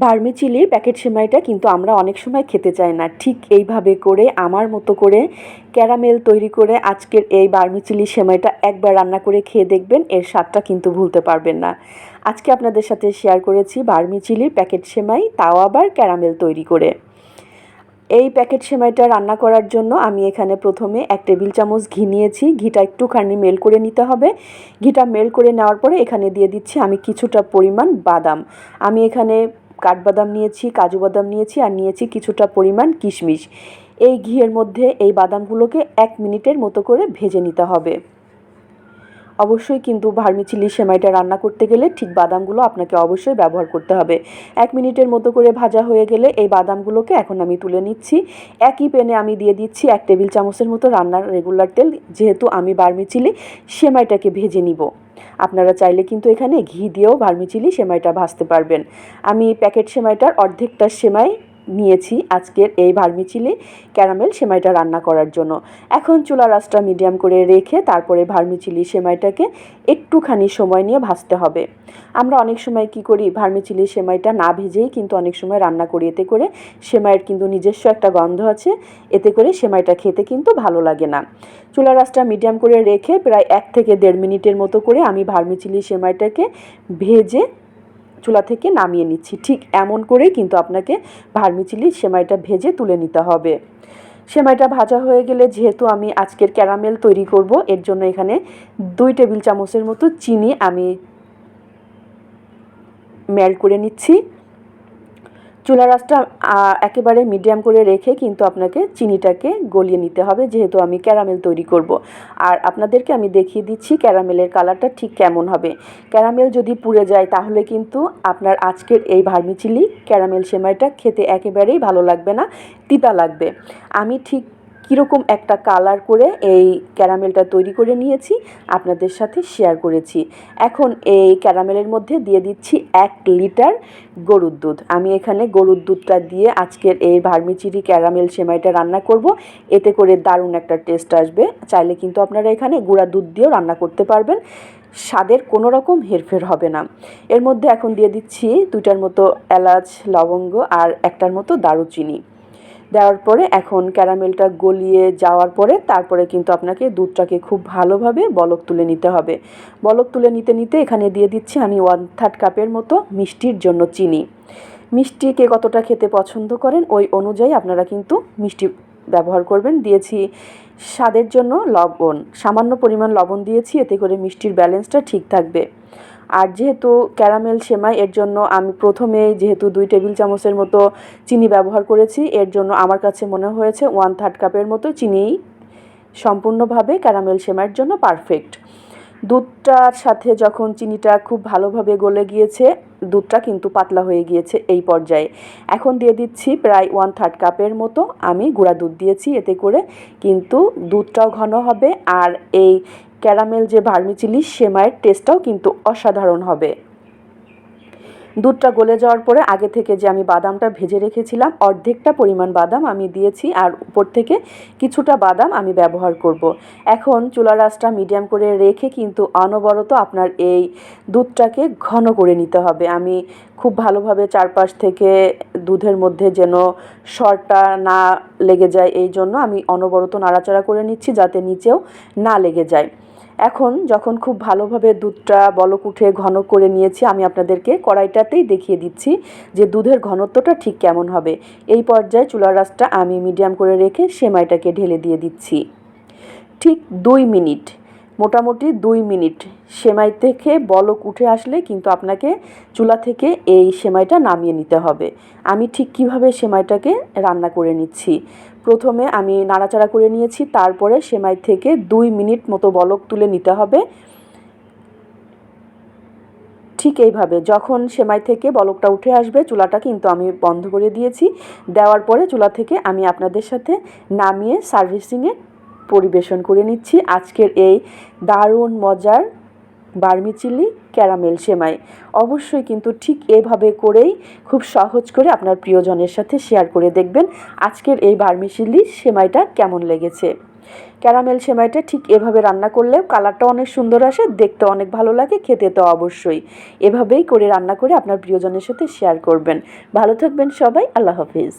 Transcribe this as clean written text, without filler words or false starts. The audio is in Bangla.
ভার্মিচিলির প্যাকেট সেমাইটা কিন্তু আমরা অনেক সময় খেতে চাই না। ঠিক এইভাবে করে আমার মতো করে ক্যারামেল তৈরি করে আজকের এই ভার্মিচিলি সেমাইটা একবার রান্না করে খেয়ে দেখবেন, এর স্বাদটা কিন্তু ভুলতে পারবেন না। আজকে আপনাদের সাথে শেয়ার করেছি ভার্মিচিলির প্যাকেট সেমাই, তাও আবার ক্যারামেল তৈরি করে। এই প্যাকেট সেমাইটা রান্না করার জন্য আমি এখানে প্রথমে 1 টেবিল চামচ ঘি নিয়েছি। ঘিটা একটুখানি মেল্ট করে নিতে হবে। ঘিটা মেল্ট করে নেওয়ার পরে এখানে দিয়ে দিচ্ছি আমি কিছুটা পরিমাণ বাদাম। আমি এখানে কাঠবাদাম নিয়েছি, কাজু বাদাম নিয়েছি, আর নিয়েছি কিছুটা পরিমাণ কিশমিশ। এই ঘিয়ের মধ্যে এই বাদামগুলোকে 1 মিনিটের মতো করে ভেজে নিতে হবে। অবশ্যই কিন্তু ভার্মিচিলি সেমাইটা রান্না করতে গেলে ঠিক বাদামগুলো আপনাকে অবশ্যই ব্যবহার করতে হবে। 1 মিনিটের মতো করে ভাজা হয়ে গেলে এই বাদামগুলোকে এখন আমি তুলে নিচ্ছি। একই প্যানে আমি দিয়ে দিচ্ছি 1 টেবিল চামচের মতো রান্নার রেগুলার তেল, যেহেতু আমি ভার্মিচিলি সেমাইটাকে ভেজে নিব। আপনারা চাইলে কিন্তু এখানে ঘি দিয়েও ভার্মিচিলি সেমাইটা ভাজতে পারবেন। আমি প্যাকেট সেমাইটার অর্ধেকটা সেমাই নিয়েছি আজকের এই ভার্মিচিলি ক্যারামেল সেমাইটা রান্না করার জন্য। এখন চুলার আঁচটা মিডিয়াম করে রেখে তারপরে ভার্মিচিলি সেমাইটাকে একটুখানি সময় নিয়ে ভাজতে হবে। আমরা অনেক সময় কি করি, ভার্মিচিলি সেমাইটা না ভেজেই কিন্তু অনেক সময় রান্না করি। এতে করে সেমাইয়ের কিন্তু নিজস্ব একটা গন্ধ আছে, এতে করে সেমাইটা খেতে কিন্তু ভালো লাগে না। চুলার আঁচটা মিডিয়াম করে রেখে প্রায় 1 থেকে 1.5 মিনিটের মতো করে আমি ভার্মিচিলি সেমাইটাকে ভেজে চুলা থেকে নামিয়ে নিচ্ছি। ঠিক এমন করেই কিন্তু আপনাকে ভার্মিচিলি সেমাইটা ভেজে তুলে নিতে হবে। সেমাইটা ভাজা হয়ে গেলে, যেহেতু আমি আজকের ক্যারামেল তৈরি করব, এর জন্য এখানে 2 টেবিল চামচের মতো চিনি আমি মেল্ট করে নিচ্ছি। চুলার আঁচটা একেবারে মিডিয়াম করে রেখে কিন্তু আপনাকে চিনিটাকে গলিয়ে নিতে হবে, যেহেতু আমি ক্যারামেল তৈরি করব। আর আপনাদেরকে আমি দেখিয়ে দিচ্ছি ক্যারামেলের কালারটা ঠিক কেমন হবে। ক্যারামেল যদি পুড়ে যায় তাহলে কিন্তু আপনার আজকের এই ভার্মিচিলি ক্যারামেল সেমাইটা খেতে একেবারেই ভালো লাগবে না, তিতা লাগবে। আমি ঠিক কীরকম একটা কালার করে এই ক্যারামেলটা তৈরি করে নিয়েছি আপনাদের সাথে শেয়ার করেছি। এখন এই ক্যারামেলের মধ্যে দিয়ে দিচ্ছি 1 লিটার গরুর দুধ। আমি এখানে গরুর দুধটা দিয়ে আজকের এই ভার্মিচিলি ক্যারামেল সেমাইটা রান্না করব। এতে করে দারুণ একটা টেস্ট আসবে। চাইলে কিন্তু আপনারা এখানে গুঁড়া দুধ দিয়েও রান্না করতে পারবেন, স্বাদের কোনো রকম হেরফের হবে না। এর মধ্যে এখন দিয়ে দিচ্ছি 2টার মতো এলাচ, লবঙ্গ আর 1টার মতো দারুচিনি। দেওয়ার পরে এখন ক্যারামেলটা গলিয়ে যাওয়ার পরে তারপরে কিন্তু আপনাকে দুধটাকে খুব ভালোভাবে বলক তুলে নিতে হবে। বলক তুলে নিতে নিতে এখানে দিয়ে দিচ্ছি আমি 1/3 কাপের মতো মিষ্টির জন্য চিনি। মিষ্টি কে কতটা খেতে পছন্দ করেন ওই অনুযায়ী আপনারা কিন্তু মিষ্টি ব্যবহার করবেন। দিয়েছি স্বাদের জন্য লবণ, সামান্য পরিমাণ লবণ দিয়েছি, এতে করে মিষ্টির ব্যালেন্সটা ঠিক থাকবে। আর যেহেতু ক্যারামেল সেমাই, এর জন্য আমি প্রথমেই যেহেতু 2 টেবিল চামচের মতো চিনি ব্যবহার করেছি, এর জন্য আমার কাছে মনে হয়েছে 1/3 কাপের মতো চিনিই সম্পূর্ণভাবে ক্যারামেল সেমাইয়ের জন্য পারফেক্ট। দুধটার সাথে যখন চিনিটা খুব ভালোভাবে গলে গিয়েছে, দুধটা কিন্তু পাতলা হয়ে গিয়েছে এই পর্যায়ে। এখন দিয়ে দিচ্ছি প্রায় 1/3 কাপের মতো আমি গুঁড়া দুধ দিয়েছি, এতে করে কিন্তু দুধটাও ঘন হবে আর এই ক্যারামেল যে ভার্মিচিলি সেমাইয়ের টেস্টটাও কিন্তু অসাধারণ হবে। দুধটা গলে যাওয়ার পরে আগে থেকে যে আমি বাদামটা ভেজে রেখেছিলাম, অর্ধেকটা পরিমাণ বাদাম আমি দিয়েছি, আর উপর থেকে কিছুটা বাদাম আমি ব্যবহার করব। এখন চুলার আঁচটা মিডিয়াম করে রেখে কিন্তু অনবরত আপনার এই দুধটাকে ঘন করে নিতে হবে। আমি খুব ভালোভাবে চারপাশ থেকে দুধের মধ্যে যেন সরটা না লেগে যায়, এই জন্য আমি অনবরত নাড়াচাড়া করে নিচ্ছি যাতে নিচেও না লেগে যায়। এখন যখন খুব ভালোভাবে দুধটা বলক উঠে ঘন করে নিয়েছি, আমি আপনাদেরকে কড়াইটাতেই দেখিয়ে দিচ্ছি যে দুধের ঘনত্বটা ঠিক কেমন হবে। এই পর্যায়ে চুলার আঁচটা আমি মিডিয়াম করে রেখে সেমাইটাকে ঢেলে দিয়ে দিচ্ছি। ঠিক 2 মিনিট, মোটামুটি 2 মিনিট সেমাই থেকে বলক উঠে আসলে কিন্তু আপনাকে চুলা থেকে এই সেমাইটা নামিয়ে নিতে হবে। আমি ঠিক কিভাবে সেমাইটাকে রান্না করে নিচ্ছি, প্রথমে আমি নাড়াচাড়া করে নিয়েছি, তারপরে সেমাই থেকে 2 মিনিট মতো বলক তুলে নিতে হবে। ঠিক এইভাবে যখন সেমাই থেকে বলকটা উঠে আসবে, চুলাটা কিন্তু আমি বন্ধ করে দিয়েছি। দেওয়ার পরে চুলা থেকে আমি আপনাদের সাথে নামিয়ে সার্ভিসিংয়ে পরিবেশন করে নিচ্ছি আজকের এই দারুণ মজার ভার্মিচিলি ক্যারামেল সেমাই। অবশ্যই কিন্তু ঠিক এভাবে করেই খুব সহজ করে আপনার প্রিয়জনের সাথে শেয়ার করে দেখবেন আজকের এই ভার্মিচিলি সেমাইটা কেমন লেগেছে। ক্যারামেল সেমাইটা ঠিক এভাবে রান্না করলে কালারটা অনেক সুন্দর আসে, দেখতে অনেক ভালো লাগে, খেতে তো অবশ্যই। এভাবেই করে রান্না করে আপনার প্রিয়জনের সাথে শেয়ার করবেন। ভালো থাকবেন সবাই, আল্লাহ হাফিজ।